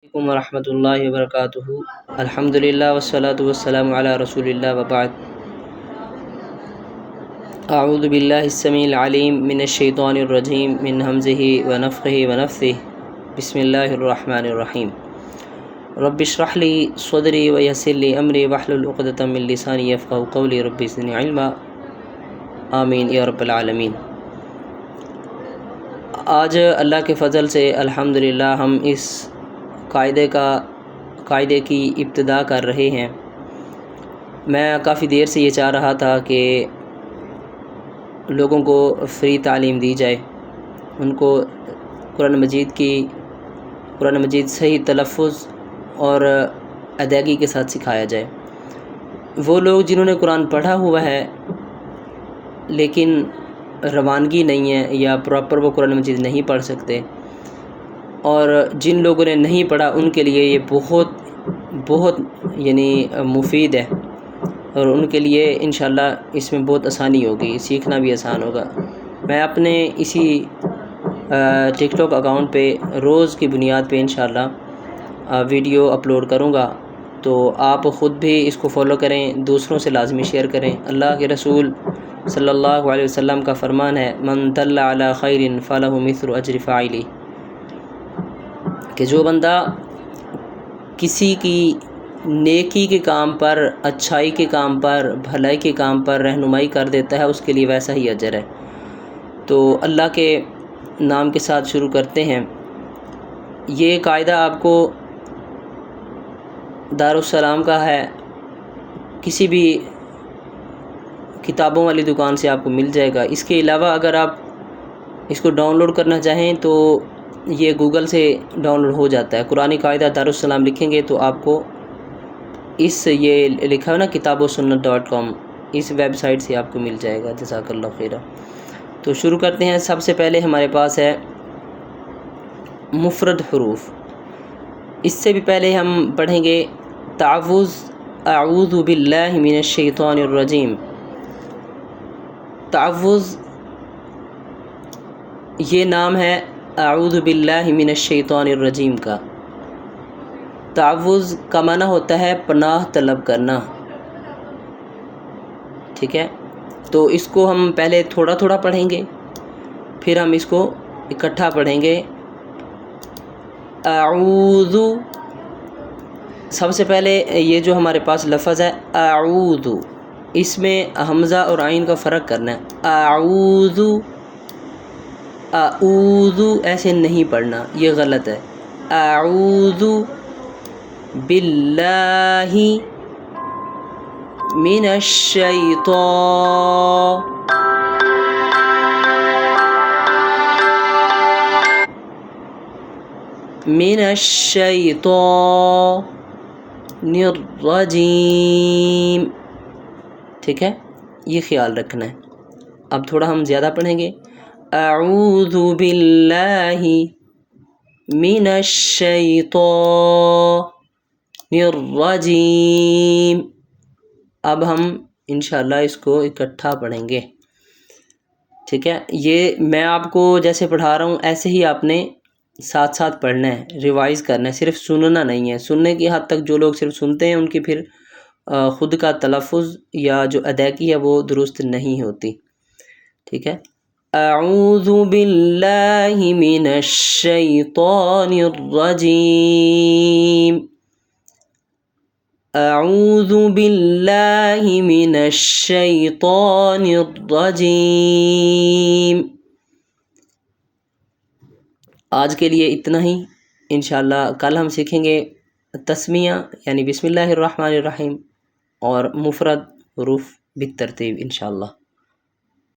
علیکم ورحمۃ اللہ وبرکاتہ۔ الحمدللہ والصلاۃ والسلام علی رسول اللہ وبعد۔ اعوذ باللہ السمیع العلیم من الشیطان الرجیم من ہمزہ ونفخہ ونفثہ۔ بسم اللہ الرحمن الرحیم۔ رب اشرح لی صدری ویسر لی امری واحلل عقدۃ من لسانی یفقہوا قولی رب زدنی علما، آمین یا رب العالمین۔ آج اللہ کے فضل سے الحمدللہ ہم اس قاعدے کی ابتدا کر رہے ہیں۔ میں کافی دیر سے یہ چاہ رہا تھا کہ لوگوں کو فری تعلیم دی جائے، ان کو قرآن مجید صحیح تلفظ اور ادائیگی کے ساتھ سکھایا جائے۔ وہ لوگ جنہوں نے قرآن پڑھا ہوا ہے لیکن روانگی نہیں ہے یا پراپر وہ قرآن مجید نہیں پڑھ سکتے، اور جن لوگوں نے نہیں پڑھا ان کے لیے یہ بہت مفید ہے، اور ان کے لیے انشاءاللہ اس میں بہت آسانی ہوگی، سیکھنا بھی آسان ہوگا۔ میں اپنے اسی ٹک ٹاک اکاؤنٹ پہ روز کی بنیاد پہ انشاءاللہ ویڈیو اپلوڈ کروں گا، تو آپ خود بھی اس کو فالو کریں، دوسروں سے لازمی شیئر کریں۔ اللہ کے رسول صلی اللہ علیہ وسلم کا فرمان ہے، من دل علی خیر فلہ مثل اجر فاعلہ، کہ جو بندہ کسی کی نیکی کے کام پر، اچھائی کے کام پر، بھلائی کے کام پر رہنمائی کر دیتا ہے، اس کے لیے ویسا ہی اجر ہے۔ تو اللہ کے نام کے ساتھ شروع کرتے ہیں۔ یہ قاعدہ آپ کو دارالسلام کا ہے، کسی بھی کتابوں والی دکان سے آپ کو مل جائے گا۔ اس کے علاوہ اگر آپ اس کو ڈاؤن لوڈ کرنا چاہیں تو یہ گوگل سے ڈاؤن لوڈ ہو جاتا ہے۔ قرآن قاعدہ دارالسلام لکھیں گے تو آپ کو یہ لکھا ہے نا kitabusunna.com، اس ویب سائٹ سے آپ کو مل جائے گا۔ جزاک اللہ خیرہ۔ تو شروع کرتے ہیں۔ سب سے پہلے ہمارے پاس ہے مفرد حروف۔ اس سے بھی پہلے ہم پڑھیں گے تعوذ، اعوذ باللہ من الشیطان الرجیم۔ تعوذ یہ نام ہے اعوذ باللہ من الشیطان الرجیم کا۔ تعوذ کا معنی ہوتا ہے پناہ طلب کرنا، ٹھیک ہے؟ تو اس کو ہم پہلے تھوڑا تھوڑا پڑھیں گے، پھر ہم اس کو اکٹھا پڑھیں گے۔ اعوذ، سب سے پہلے یہ جو ہمارے پاس لفظ ہے اعوذ، اس میں حمزہ اور عین کا فرق کرنا ہے۔ اعوذ، اعوذ ایسے نہیں پڑھنا، یہ غلط ہے۔ اعوذ باللہ من الشیطان الرجیم، ٹھیک ہے؟ یہ خیال رکھنا ہے۔ اب تھوڑا ہم زیادہ پڑھیں گے۔ اعوذ باللہ من الشیطان الرجیم۔ اب ہم انشاءاللہ اس کو اکٹھا پڑھیں گے، ٹھیک ہے؟ یہ میں آپ کو جیسے پڑھا رہا ہوں ایسے ہی آپ نے ساتھ ساتھ پڑھنا ہے، ریوائز کرنا ہے، صرف سننا نہیں ہے۔ سننے کی حد تک جو لوگ صرف سنتے ہیں ان کی پھر خود کا تلفظ یا جو ادائیگی ہے وہ درست نہیں ہوتی، ٹھیک ہے؟ اعوذ باللہ من الشیطان الرجیم، اعوذ باللہ من الشیطان الرجیم۔ آج کے لیے اتنا ہی، انشاءاللہ کل ہم سیکھیں گے تسمیہ یعنی بسم اللہ الرحمن الرحیم اور مفرد حروف بالترتیب انشاءاللہ۔